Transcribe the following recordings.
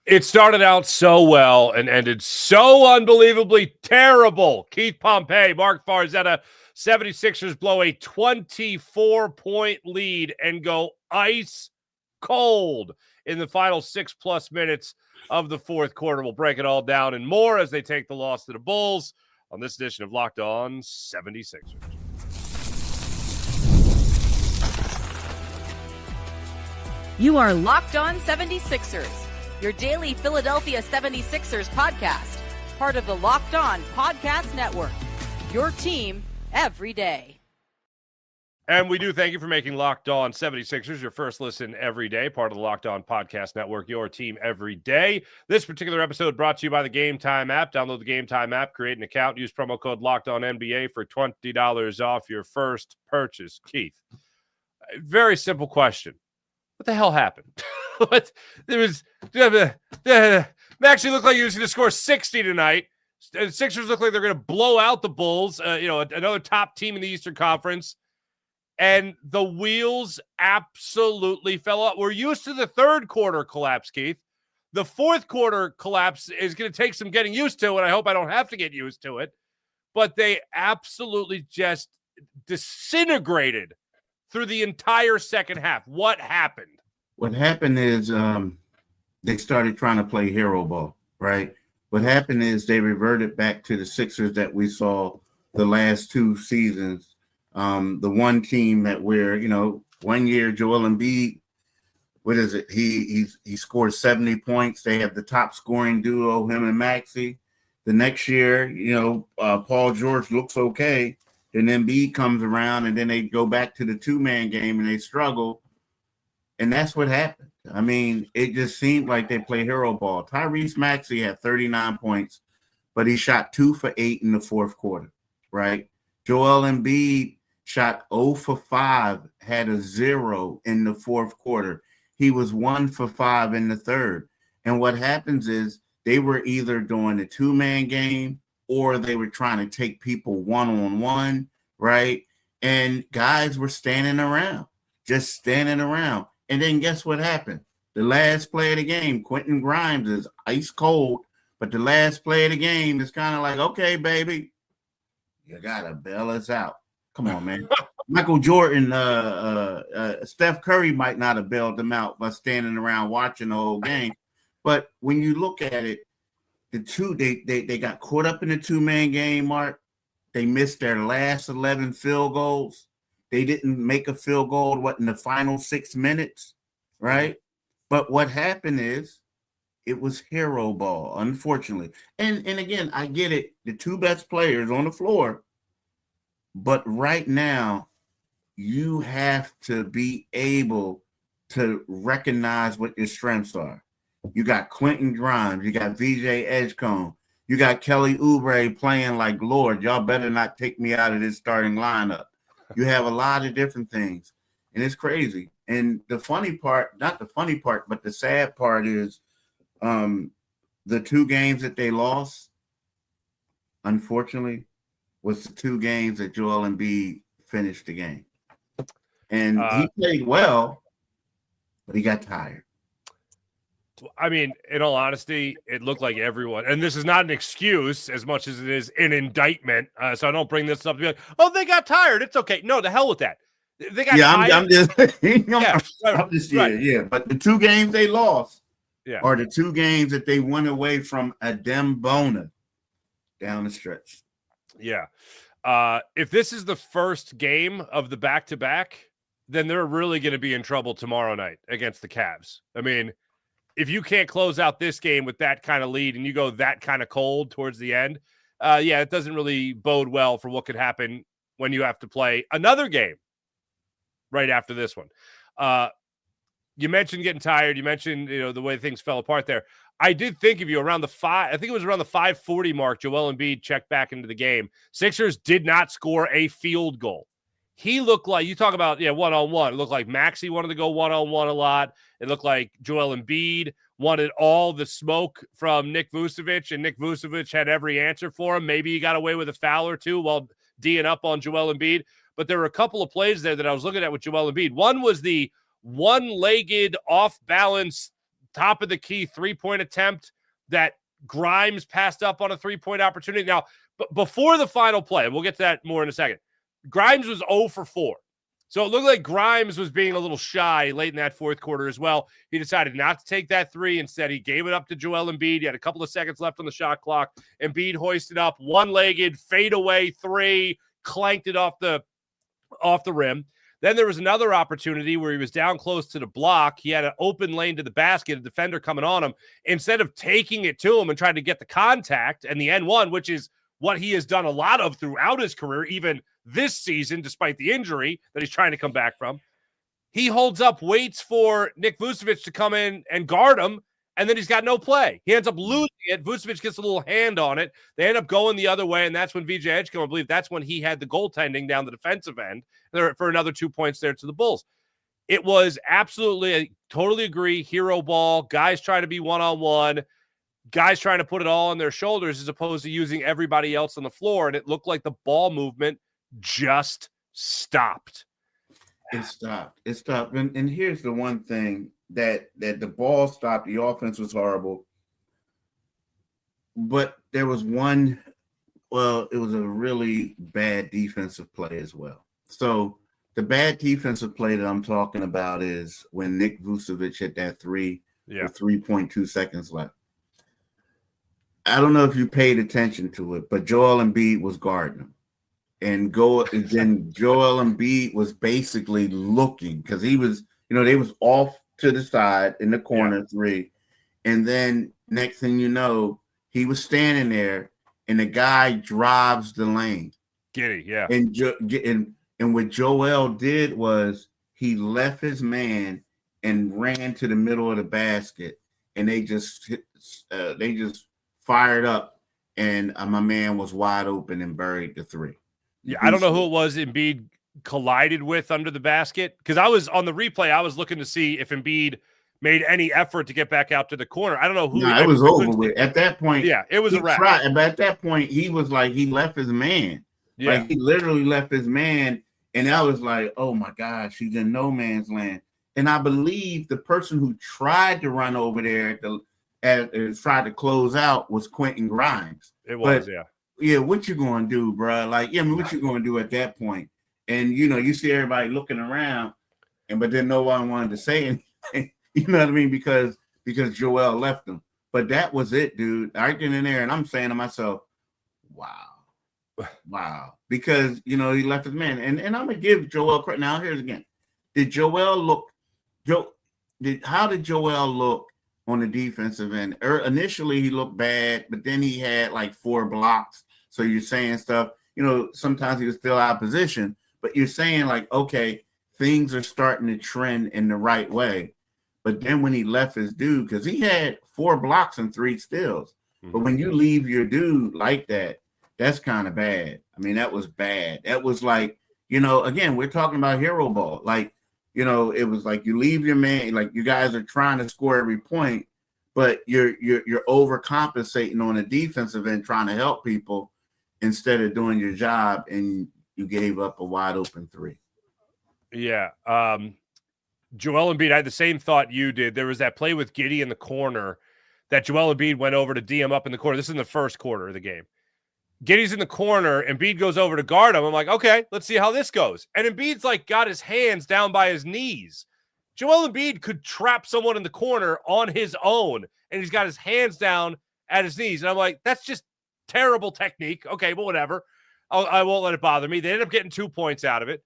It started out so well and ended so unbelievably terrible. Keith Pompey, Marc Farzetta, 76ers blow a 24-point lead and go ice cold in the final 6+ minutes of the fourth quarter. We'll break it all down and more as they take the loss to the Bulls on this edition of Locked On 76ers. You are Locked On 76ers, your daily Philadelphia 76ers podcast, part of the Locked On Podcast Network, your team every day. And we do thank you for making Locked On 76ers your first listen every day, part of the Locked On Podcast Network, your team every day. This particular episode brought to you by the Game Time app. Download the Game Time app, create an account, use promo code LOCKEDONNBA for $20 off your first purchase. Keith, very simple question. What the hell happened? Maxey looked like he was going to score 60 tonight. The Sixers look like they're going to blow out the Bulls, another top team in the Eastern Conference. And the wheels absolutely fell off. We're used to the third quarter collapse, Keith. The fourth quarter collapse is going to take some getting used to, and I hope I don't have to get used to it. But they absolutely just disintegrated through the entire second half. What happened? What happened is they started trying to play hero ball, right? What happened is they reverted back to the Sixers that we saw the last two seasons. The one team that where, 1 year Joel Embiid, what is it? He scored 70 points. They have the top scoring duo, him and Maxey. The next year, Paul George looks okay. Then Embiid comes around, and then they go back to the two-man game, and they struggle. And that's what happened. I mean, it just seemed like they play hero ball. Tyrese Maxey had 39 points, but he shot 2 for 8 in the fourth quarter, right? Joel Embiid shot 0 for 5, had a 0 in the fourth quarter. He was 1 for 5 in the third. And what happens is they were either doing a two-man game or they were trying to take people one-on-one, right? And guys were standing around, just standing around. And then guess what happened? The last play of the game, Quentin Grimes is ice cold, but the last play of the game is kind of like, okay, baby, you got to bail us out. Come on, man. Michael Jordan, Steph Curry might not have bailed them out by standing around watching the whole game. But when you look at it, they got caught up in the two-man game, Mark. They missed their last 11 field goals. They didn't make a field goal, in the final 6 minutes, right? But what happened is it was hero ball, unfortunately. And again, I get it. The two best players on the floor. But right now, you have to be able to recognize what your strengths are. You got Quentin Grimes. You got VJ Edgecombe. You got Kelly Oubre playing like, Lord, y'all better not take me out of this starting lineup. You have a lot of different things, and it's crazy. And the funny part, not the funny part, but the sad part is the two games that they lost, unfortunately, was the two games that Joel Embiid finished the game. And he played well, but he got tired. I mean, in all honesty, it looked like everyone, and this is not an excuse as much as it is an indictment. So I don't bring this up to be like, oh, they got tired. It's okay. No, the hell with that. They got tired. I'm just yeah. But the two games they lost are the two games that they went away from Adem Bona down the stretch. Yeah. If this is the first game of the back-to-back, then they're really going to be in trouble tomorrow night against the Cavs. I mean, if you can't close out this game with that kind of lead and you go that kind of cold towards the end, it doesn't really bode well for what could happen when you have to play another game right after this one. You mentioned getting tired. You mentioned, the way things fell apart there. I did think of you around I think it was around the 5:40 mark, Joel Embiid checked back into the game. Sixers did not score a field goal. He looked like, you talk about, one-on-one. It looked like Maxey wanted to go one-on-one a lot. It looked like Joel Embiid wanted all the smoke from Nick Vucevic, and Nick Vucevic had every answer for him. Maybe he got away with a foul or two while D'ing up on Joel Embiid. But there were a couple of plays there that I was looking at with Joel Embiid. One was the one-legged, off-balance top of the key 3-point attempt that Grimes passed up on a 3-point opportunity. Now, before the final play, we'll get to that more in a second, Grimes was 0 for 4. So it looked like Grimes was being a little shy late in that fourth quarter as well. He decided not to take that three. Instead, he gave it up to Joel Embiid. He had a couple of seconds left on the shot clock. Embiid hoisted up, one-legged, fadeaway three, clanked it off the rim. Then there was another opportunity where he was down close to the block. He had an open lane to the basket, a defender coming on him. Instead of taking it to him and trying to get the contact and the N1, which is what he has done a lot of throughout his career, even this season, despite the injury that he's trying to come back from, he holds up, waits for Nick Vucevic to come in and guard him, and then he's got no play. He ends up losing it. Vucevic gets a little hand on it. They end up going the other way, and that's when VJ Edgecombe, I believe that's when he had the goaltending down the defensive end for another 2 points there to the Bulls. It was absolutely, I totally agree, hero ball, guys trying to be one-on-one, guys trying to put it all on their shoulders as opposed to using everybody else on the floor, and it looked like the ball movement just stopped. It stopped. And here's the one thing that the ball stopped. The offense was horrible. But there was it was a really bad defensive play as well. So the bad defensive play that I'm talking about is when Nick Vucevic hit that three with 3.2 seconds left. I don't know if you paid attention to it, but Joel Embiid was guarding him. And then Joel Embiid was basically looking because he was, they was off to the side in the corner three. And then next thing you know, he was standing there and the guy drives the lane. Giddy, yeah. And what Joel did was he left his man and ran to the middle of the basket, and they just fired up, and my man was wide open and buried the three. Yeah, I don't know who it was Embiid collided with under the basket, because I was on the replay. I was looking to see if Embiid made any effort to get back out to the corner. I don't know who. No, it was over with at that point. Yeah, it was a wrap. But at that point, he was like he left his man. Yeah, like he literally left his man, and I was like, oh my gosh, he's in no man's land. And I believe the person who tried to run over there tried to close out was Quentin Grimes. It was, Yeah, what you gonna do, bro? Like, what you gonna do at that point? And you see everybody looking around, but then no one wanted to say anything. You know what I mean? Because Joel left them. But that was it, dude. I get in there and I'm saying to myself, wow. Because he left his man. And I'm gonna give Joel credit. Now here's again. How did Joel look on the defensive end? Initially he looked bad, but then he had like 4 blocks. So you're saying stuff, sometimes he was still out of position, but you're saying like, okay, things are starting to trend in the right way. But then when he left his dude, because he had 4 blocks and 3 steals, but when you leave your dude like that, that's kind of bad. I mean, that was bad. That was like, again, we're talking about hero ball. Like, it was like you leave your man, like you guys are trying to score every point, but you're overcompensating on the defensive end, trying to help people instead of doing your job, and you gave up a wide open 3. Yeah. Joel Embiid, I had the same thought you did. There was that play with Giddey in the corner that Joel Embiid went over to DM up in the corner. This is in the first quarter of the game. Giddey's in the corner, Embiid goes over to guard him. I'm like, okay, let's see how this goes. And Embiid's like got his hands down by his knees. Joel Embiid could trap someone in the corner on his own, and he's got his hands down at his knees. And I'm like, that's just terrible technique. Okay, but whatever. I won't let it bother me. They ended up getting 2 points out of it.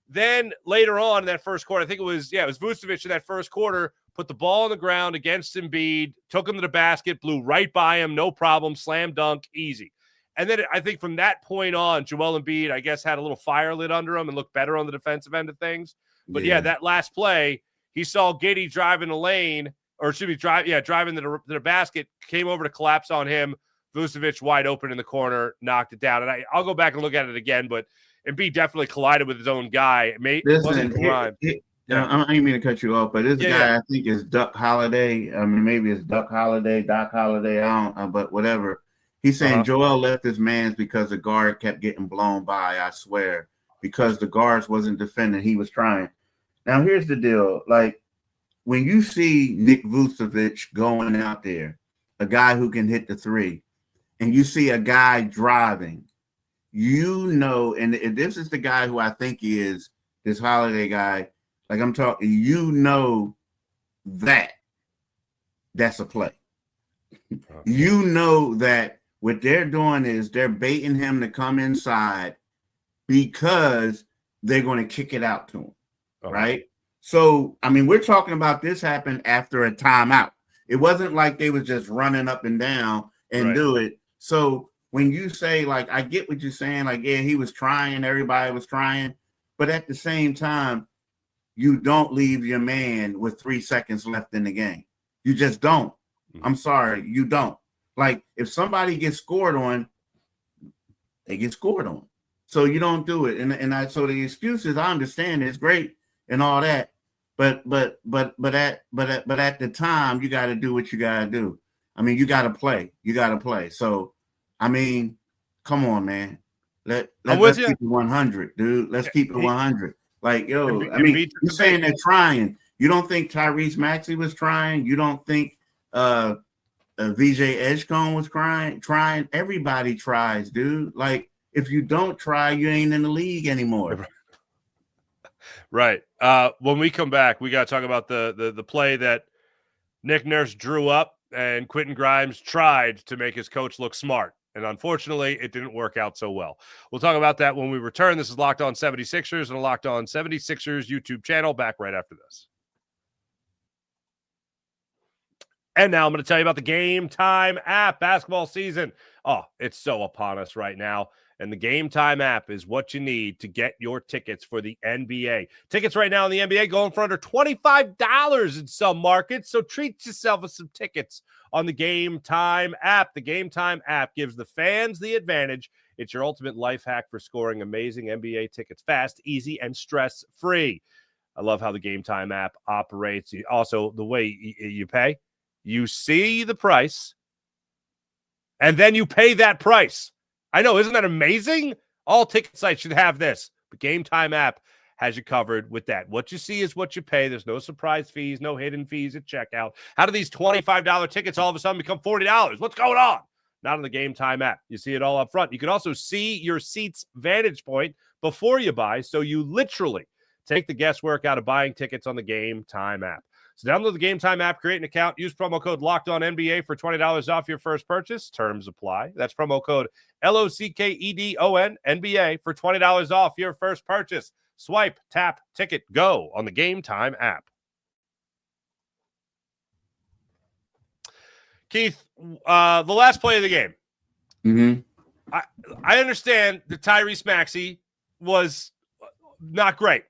Then later on in that first quarter, I think it was Vucevic in that first quarter, put the ball on the ground against Embiid, took him to the basket, blew right by him, no problem, slam dunk, easy. And then I think from that point on, Joel Embiid, I guess, had a little fire lit under him and looked better on the defensive end of things. But that last play, he saw Giddey driving the lane, or should be driving to the basket, came over to collapse on him. Vucevic wide open in the corner, knocked it down. And I'll go back and look at it again, but Embiid definitely collided with his own guy. I don't mean to cut you off, but this guy, I think, is Duck Holiday. I mean, maybe it's Doc Holiday. I don't, but whatever. He's saying Joel left his mans because the guard kept getting blown by, I swear, because the guards wasn't defending. He was trying. Now, here's the deal. Like, when you see Nick Vucevic going out there, a guy who can hit the three, and you see a guy driving, you know, and this is the guy who I think he is, this Holiday guy, like I'm talking, you know that's a play. You know that what they're doing is they're baiting him to come inside because they're going to kick it out to him, right? So, I mean, we're talking about this happened after a timeout. It wasn't like they was just running up and down and do it. So when you say, like, I get what you're saying, like, yeah, he was trying, everybody was trying, but at the same time, you don't leave your man with 3 seconds left in the game. You just don't. I'm sorry, you don't. Like, if somebody gets scored on, they get scored on. So you don't do it. And so the excuses, I understand, it's great and all that, but at the time, you got to do what you got to do. I mean, you got to play. You got to play. So, I mean, come on, man. Let's keep it 100, dude. Let's keep it 100. Like, yo, I mean, you're saying they're trying. You don't think Tyrese Maxey was trying? You don't think VJ Edgecombe was trying? Everybody tries, dude. Like, if you don't try, you ain't in the league anymore. Right. When we come back, we got to talk about the play that Nick Nurse drew up and Quentin Grimes tried to make his coach look smart. And unfortunately, it didn't work out so well. We'll talk about that when we return. This is Locked On 76ers and a Locked On 76ers YouTube channel. Back right after this. And now I'm going to tell you about the Game Time app. Basketball season. Oh, it's so upon us right now. And the Game Time app is what you need to get your tickets for the NBA. Tickets right now in the NBA going for under $25 in some markets. So treat yourself with some tickets on the Game Time app. The Game Time app gives the fans the advantage. It's your ultimate life hack for scoring amazing NBA tickets fast, easy, and stress-free. I love how the Game Time app operates. Also, the way you pay, you see the price, and then you pay that price. I know, isn't that amazing? All ticket sites should have this. The Game Time app has you covered with that. What you see is what you pay. There's no surprise fees, no hidden fees at checkout. How do these $25 tickets all of a sudden become $40? What's going on? Not on the Game Time app. You see it all up front. You can also see your seat's vantage point before you buy, so you literally take the guesswork out of buying tickets on the Game Time app. So download the Game Time app, create an account, use promo code LOCKEDONNBA for $20 off your first purchase. Terms apply. That's promo code LOCKEDON NBA for $20 off your first purchase. Swipe, tap, ticket, go on the Game Time app. Keith, the last play of the game. Mm-hmm. I understand that Tyrese Maxey was not great.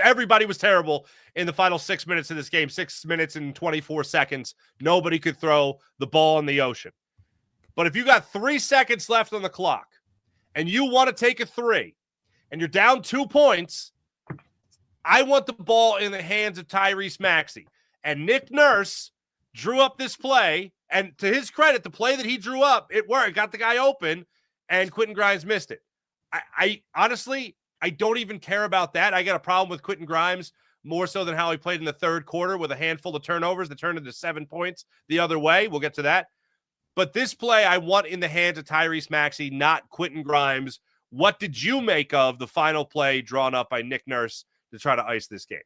Everybody was terrible in the final 6 minutes of this game, 6 minutes and 24 seconds. Nobody could throw the ball in the ocean. But if you got 3 seconds left on the clock and you want to take a three and you're down 2 points, I want the ball in the hands of Tyrese Maxey. And Nick Nurse drew up this play, and to his credit, the play that he drew up, it worked. Got the guy open, and Quentin Grimes missed it. I honestly, I don't even care about that. I got a problem with Quentin Grimes more so than how he played in the third quarter with a handful of turnovers that turned into 7 points the other way. We'll get to that. But this play I want in the hands of Tyrese Maxey, not Quentin Grimes. What did you make of the final play drawn up by Nick Nurse to try to ice this game?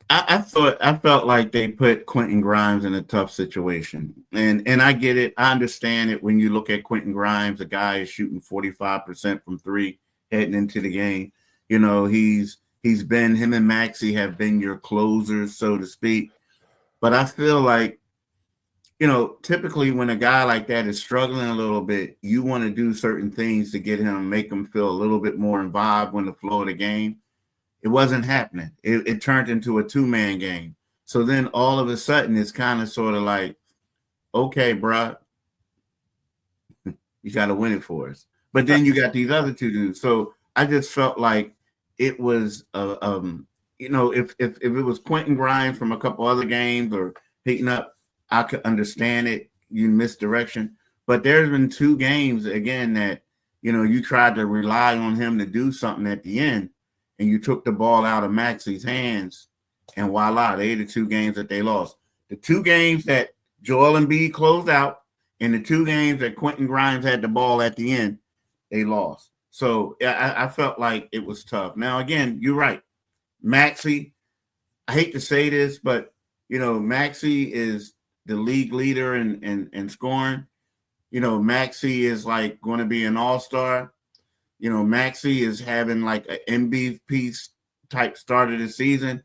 I felt like they put Quentin Grimes in a tough situation. And I get it. I understand it. When you look at Quentin Grimes, the guy is shooting 45% from three heading into the game. You know, him and Maxey have been your closers, so to speak. But I feel like, you know, typically when a guy like that is struggling a little bit, you want to do certain things to get him, make him feel a little bit more involved in the flow of the game. It wasn't happening. It turned into a two-man game. So then all of a sudden it's kind of sort of like, okay, bro, you got to win it for us. But then you got these other two dudes. So I just felt like it was, you know, if it was Quentin Grimes from a couple other games or picking up, I could understand it. You misdirection. But there's been 2 games, again, that, you know, you tried to rely on him to do something at the end, and you took the ball out of Maxey's hands, And voila, they the 2 games that they lost. The 2 games that Joel Embiid closed out and the 2 games that Quentin Grimes had the ball at the end, they lost. So I felt like it was tough. Now, again, you're right. Maxey, I hate to say this, but, Maxey is the league leader in scoring. Maxey is like going to be an all-star. Maxey is having like an MVP type start of the season.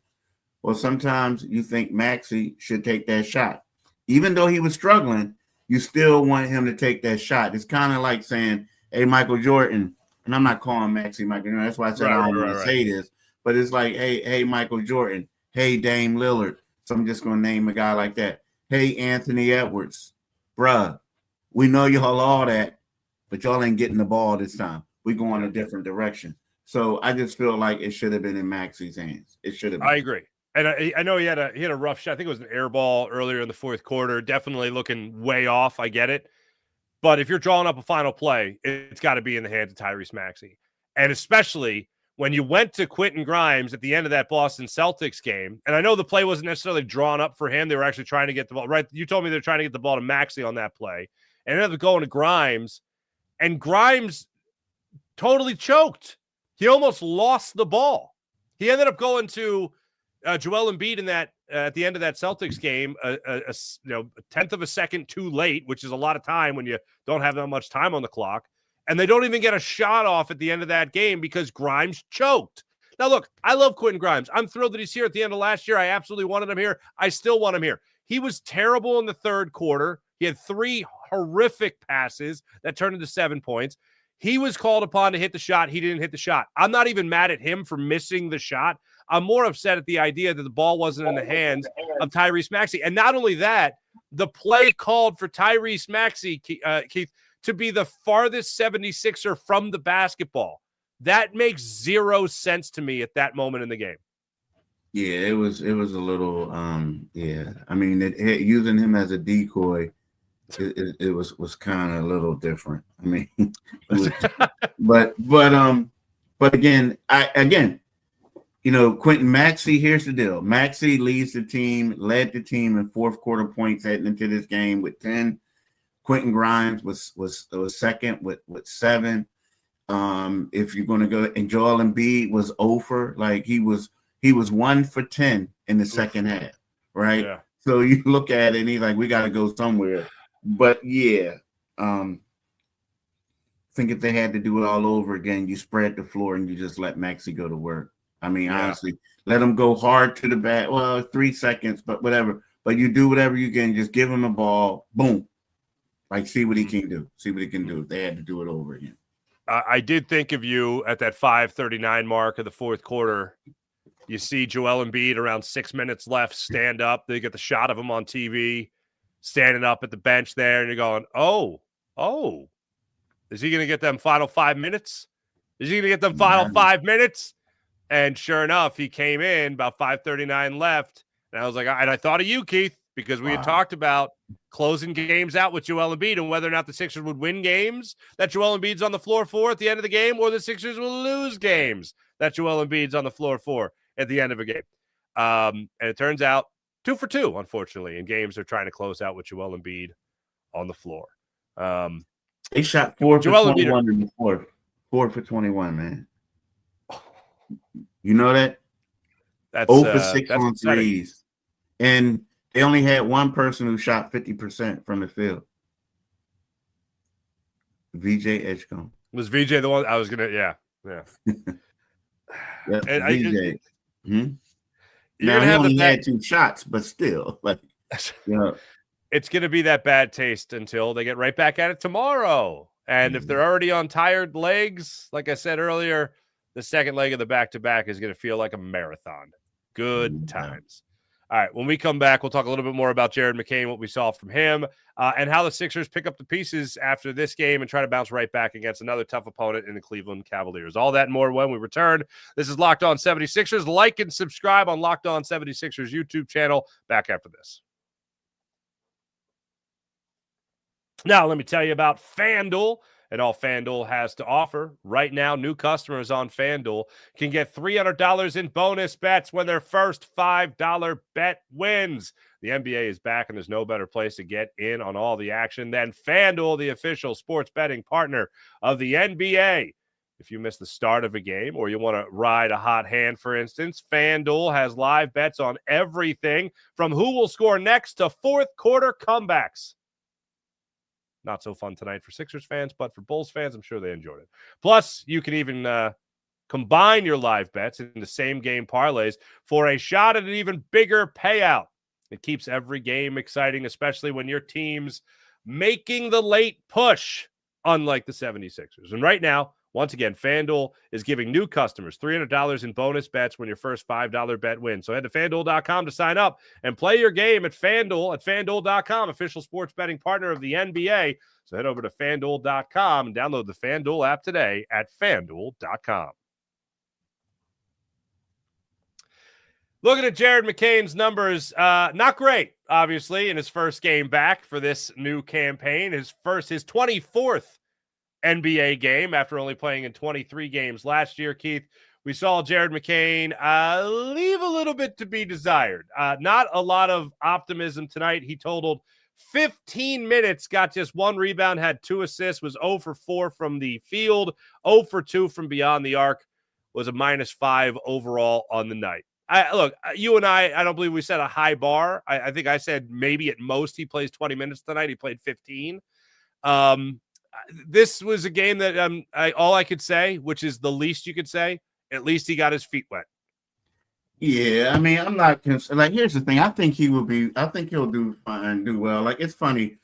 Well, sometimes you think Maxey should take that shot. Even though he was struggling, you still want him to take that shot. It's kind of like saying, hey, Michael Jordan, and I'm not calling Maxey Michael Jordan. That's why I said I don't want to say this. But it's like, hey, Michael Jordan. Hey, Dame Lillard. So I'm just going to name a guy like that. Hey, Anthony Edwards. Bruh, we know y'all all that, but y'all ain't getting the ball this time. We going a different direction. So I just feel like it should have been in Maxey's hands. It should have been. I agree. And I know he had a rough shot. I think it was an air ball earlier in the fourth quarter. Definitely looking way off. I get it. But if you're drawing up a final play, it's got to be in the hands of Tyrese Maxey. And especially when you went to Quentin Grimes at the end of that Boston Celtics game, and I know the play wasn't necessarily drawn up for him. They were actually trying to get the ball. Right? You told me they're trying to get the ball to Maxey on that play. And ended up going to Grimes. And Grimes totally choked. He almost lost the ball. He ended up going to Joel Embiid in that at the end of that Celtics game, a tenth of a second too late, which is a lot of time when you don't have that much time on the clock. And they don't even get a shot off at the end of that game because Grimes choked. Now, look, I love Quentin Grimes. I'm thrilled that he's here at the end of last year. I absolutely wanted him here. I still want him here. He was terrible in the third quarter. He had 3 horrific passes that turned into 7 points. He was called upon to hit the shot. He didn't hit the shot. I'm not even mad at him for missing the shot. I'm more upset at the idea that the ball wasn't in the hands of Tyrese Maxey. And not only that, the play called for Tyrese Maxey, Keith, to be the farthest 76er from the basketball. That makes 0 sense to me at that moment in the game. Yeah, it was a little, yeah. I mean, using him as a decoy, it was kind of a little different. I mean, but again, Quentin Maxey, here's the deal. Maxey led the team in fourth quarter points heading into this game with 10. Quentin Grimes was second with 7. If you're going to go, and Joel Embiid was over, like he was 1 for 10 in the second half, right? Yeah. So you look at it and he's like, we got to go somewhere. But yeah, I think if they had to do it all over again, you spread the floor and you just let Maxey go to work. I mean, honestly, let him go hard to the back. Well, 3 seconds, but whatever. But you do whatever you can. Just give him the ball. Boom. Like, see what he can do. See what he can do. They had to do it over again. I did think of you at that 5:39 mark of the fourth quarter. You see Joel Embiid around 6 minutes left, stand up. They get the shot of him on TV, standing up at the bench there, and you're going, oh, is he going to get them final 5 minutes? Is he going to get them final 5 minutes? And sure enough, he came in about 5:39 left. And I was like, and I thought of you, Keith, because we had talked about closing games out with Joel Embiid and whether or not the Sixers would win games that Joel Embiid's on the floor for at the end of the game, or the Sixers will lose games that Joel Embiid's on the floor for at the end of a game. And it turns out 2 for 2, unfortunately, in games they're trying to close out with Joel Embiid on the floor. He shot 4 for 21 in the fourth. 4 for 21, man. You know that? That's 0 for 6 on upsetting. threes. And they only had one person who shot 50% from the field. VJ Edgecombe. Was VJ the one I was going to, yeah. Yep, and VJ. Now, he only had 2 shots, but still. Like, it's going to be that bad taste until they get right back at it tomorrow. And if they're already on tired legs, like I said earlier, the second leg of the back-to-back is going to feel like a marathon. Good times. All right, when we come back, we'll talk a little bit more about Jared McCain, what we saw from him, and how the Sixers pick up the pieces after this game and try to bounce right back against another tough opponent in the Cleveland Cavaliers. All that and more when we return. This is Locked On 76ers. Like and subscribe on Locked On 76ers YouTube channel. Back after this. Now, let me tell you about FanDuel. and all FanDuel has to offer. Right now, new customers on FanDuel can get $300 in bonus bets when their first $5 bet wins. The NBA is back, and there's no better place to get in on all the action than FanDuel, the official sports betting partner of the NBA. If you miss the start of a game or you want to ride a hot hand, for instance, FanDuel has live bets on everything from who will score next to fourth quarter comebacks. Not so fun tonight for Sixers fans, but for Bulls fans, I'm sure they enjoyed it. Plus, you can even combine your live bets into same-game parlays for a shot at an even bigger payout. It keeps every game exciting, especially when your team's making the late push, unlike the 76ers. And right now, once again, FanDuel is giving new customers $300 in bonus bets when your first $5 bet wins. So head to FanDuel.com to sign up and play your game at FanDuel at FanDuel.com, official sports betting partner of the NBA. So head over to FanDuel.com and download the FanDuel app today at FanDuel.com. Looking at Jared McCain's numbers, not great, obviously, in his first game back for this new campaign. His 24th NBA game after only playing in 23 games last year. Keith, we saw Jared McCain leave a little bit to be desired. Not a lot of optimism tonight. He totaled 15 minutes, got just one rebound, had 2 assists, was 0 for 4 from the field, 0 for 2 from beyond the arc, was a -5 overall on the night. Look, you and I don't believe we set a high bar. I think I said maybe at most he plays 20 minutes tonight. He played 15. This was a game that all I could say, which is the least you could say, at least he got his feet wet. Yeah, I mean, I'm not like. Here's the thing. I think he'll do fine, do well. Like, it's funny.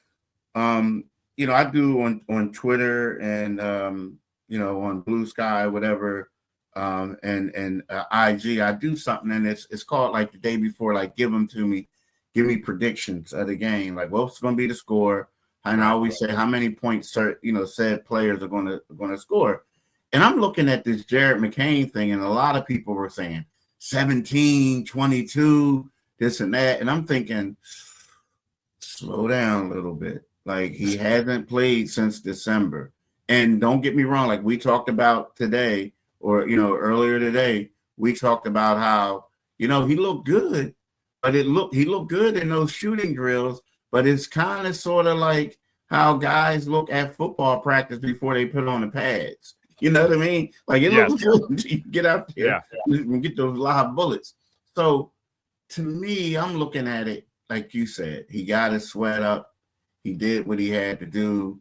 I do on Twitter and on Blue Sky, whatever, and IG. I do something, and it's called like the day before, like give me predictions of the game, like what's going to be the score. And I always say how many points said players are going to score. And I'm looking at this Jared McCain thing, and a lot of people were saying 17, 22, this and that. And I'm thinking, slow down a little bit. Like, he hasn't played since December. And don't get me wrong, like we talked about today, or earlier today, we talked about how he looked good, but he looked good in those shooting drills. But it's kind of sort of like how guys look at football practice before they put on the pads. You know what I mean? Like, it looks good until you get out there and get those live bullets. So, to me, I'm looking at it like you said. He got his sweat up. He did what he had to do.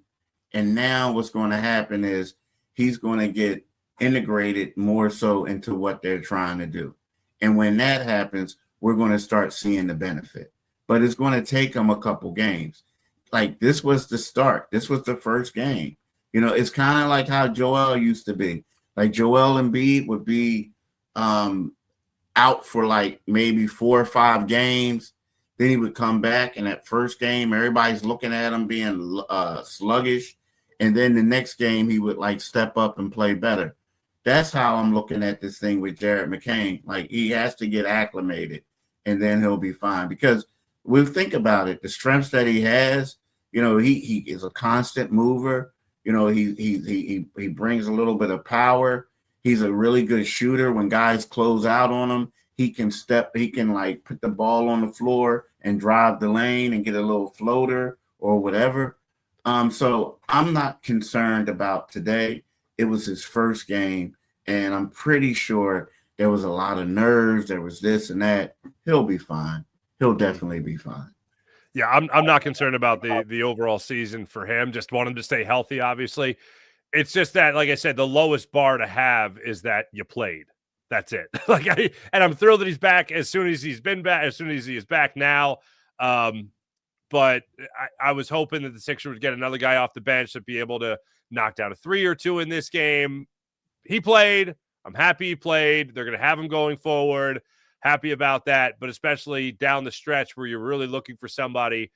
And now what's going to happen is he's going to get integrated more so into what they're trying to do. And when that happens, we're going to start seeing the benefit. But it's going to take them a couple games. Like, this was the start. This was the first game. It's kind of like how Joel used to be. Like, Joel Embiid would be out for like maybe 4 or 5 games. Then he would come back, and that first game, everybody's looking at him being sluggish. And then the next game, he would like step up and play better. That's how I'm looking at this thing with Jared McCain. Like, he has to get acclimated, and then he'll be fine. Because we'll think about it. The strengths that he has, he is a constant mover. He brings a little bit of power. He's a really good shooter. When guys close out on him, he can like put the ball on the floor and drive the lane and get a little floater or whatever. So I'm not concerned about today. It was his first game, and I'm pretty sure there was a lot of nerves. There was this and that. He'll be fine. He'll definitely be fine. Yeah, I'm not concerned about the overall season for him. Just want him to stay healthy, obviously. It's just that, like I said, the lowest bar to have is that you played. That's it. And I'm thrilled that he's back as soon as he's been back, as soon as he is back now. But I was hoping that the Sixers would get another guy off the bench to be able to knock down a 3 or 2 in this game. He played. I'm happy he played. They're going to have him going forward. Happy about that, but especially down the stretch where you're really looking for somebody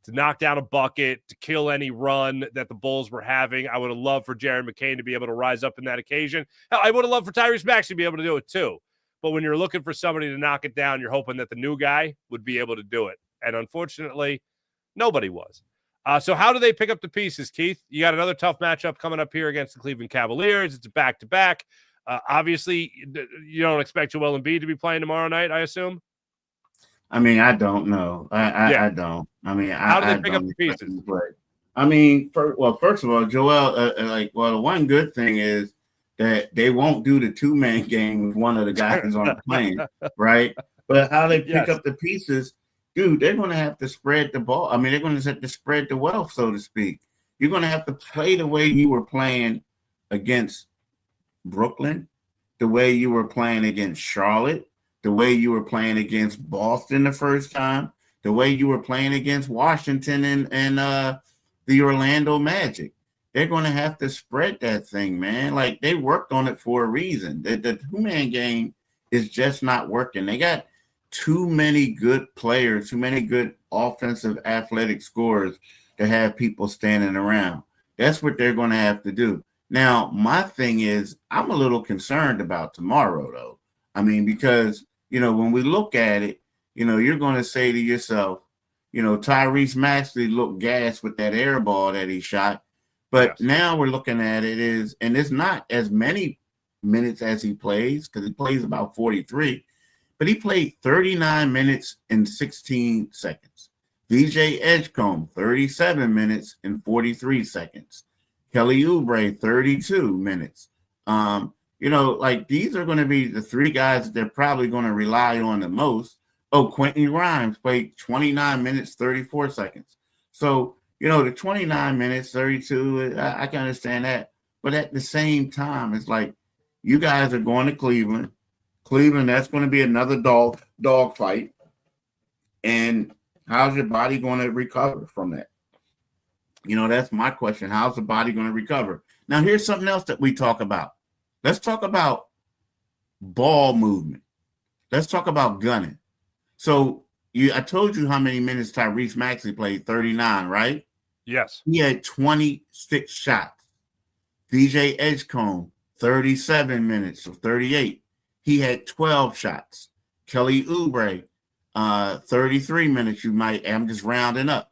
to knock down a bucket, to kill any run that the Bulls were having. I would have loved for Jared McCain to be able to rise up in that occasion. Hell, I would have loved for Tyrese Maxey to be able to do it too. But when you're looking for somebody to knock it down, you're hoping that the new guy would be able to do it. And unfortunately, nobody was. So how do they pick up the pieces, Keith? You got another tough matchup coming up here against the Cleveland Cavaliers. It's a back-to-back. Obviously, you don't expect Joel Embiid to be playing tomorrow night, I assume? I mean, I don't know. I don't. I mean, how do they pick up the pieces? I mean, first of all, Joel, the one good thing is that they won't do the two-man game with one of the guys on the plane, right? But how they pick up the pieces, dude, they're going to have to spread the ball. I mean, they're going to have to spread the wealth, so to speak. You're going to have to play the way you were playing against Brooklyn, the way you were playing against Charlotte, the way you were playing against Boston the first time, the way you were playing against Washington and the Orlando Magic. They're going to have to spread that thing, man. Like, they worked on it for a reason. The two-man game is just not working. They got too many good players, too many good offensive athletic scorers to have people standing around. That's what they're going to have to do. Now, my thing is, I'm a little concerned about tomorrow, though. I mean, because, when we look at it, you're going to say to yourself, Tyrese Maxey looked gassed with that air ball that he shot. But now we're looking at it and it's not as many minutes as he plays, because he plays about 43, but he played 39 minutes and 16 seconds. VJ Edgecombe, 37 minutes and 43 seconds. Kelly Oubre, 32 minutes. These are going to be the three guys that they're probably going to rely on the most. Oh, Quentin Grimes played 29 minutes, 34 seconds. So, the 29 minutes, 32, I can understand that. But at the same time, it's like, you guys are going to Cleveland. Cleveland, that's going to be another dog fight. And how's your body going to recover from that? That's my question. How's the body going to recover? Now, here's something else that we talk about. Let's talk about ball movement. Let's talk about gunning. So I told you how many minutes Tyrese Maxey played, 39, right? Yes. He had 26 shots. VJ Edgecombe, 37 minutes, so 38. He had 12 shots. Kelly Oubre, 33 minutes. I'm just rounding up.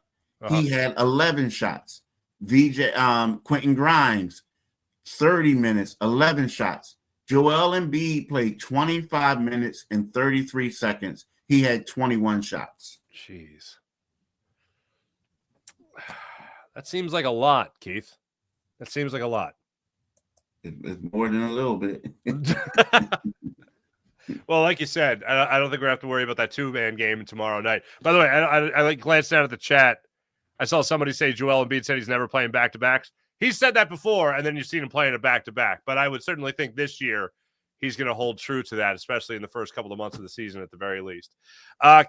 He had 11 shots. Quentin Grimes, 30 minutes, 11 shots. Joel Embiid played 25 minutes and 33 seconds. He had 21 shots. Jeez. That seems like a lot, Keith. That seems like a lot. It's more than a little bit. Well, like you said, I don't think we're going to have to worry about that two-man game tomorrow night. By the way, I glanced down at the chat. I saw somebody say Joel Embiid said he's never playing back-to-backs. He's said that before, and then you've seen him playing a back-to-back. But I would certainly think this year he's going to hold true to that, especially in the first couple of months of the season at the very least.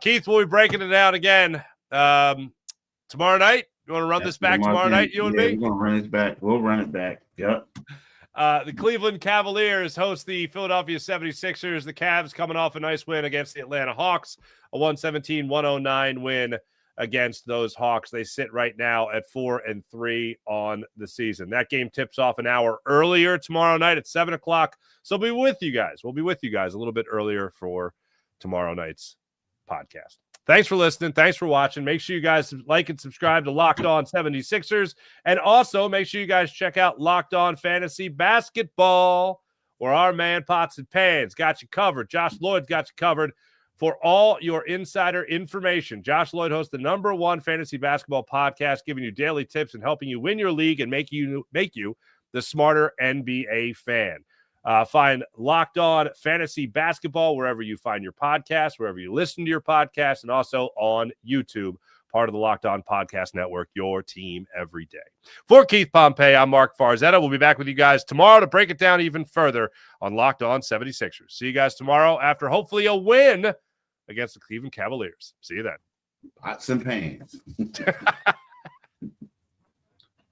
Keith, we'll be breaking it down again tomorrow night. You want to run this back tomorrow night, you and me? We're going to run it back. We'll run it back. Yep. The Cleveland Cavaliers host the Philadelphia 76ers. The Cavs coming off a nice win against the Atlanta Hawks, a 117-109 win against those Hawks. They sit right now at 4-3 on the season. That game tips off an hour earlier tomorrow night at 7 o'clock. So we'll be with you guys. We'll be with you guys a little bit earlier for tomorrow night's podcast. Thanks for listening. Thanks for watching. Make sure you guys like and subscribe to Locked On 76ers. And also make sure you guys check out Locked On Fantasy Basketball, where our man Pots and Pans got you covered. Josh Lloyd's got you covered for all your insider information. Josh Lloyd hosts the #1 fantasy basketball podcast, giving you daily tips and helping you win your league and make you the smarter NBA fan. Find Locked On Fantasy Basketball wherever you find your podcast, wherever you listen to your podcast, and also on YouTube, part of the Locked On Podcast Network, your team every day. For Keith Pompey, I'm Marc Farzetta. We'll be back with you guys tomorrow to break it down even further on Locked On 76ers. See you guys tomorrow after hopefully a win against the Cleveland Cavaliers. See you then. Pots and pans.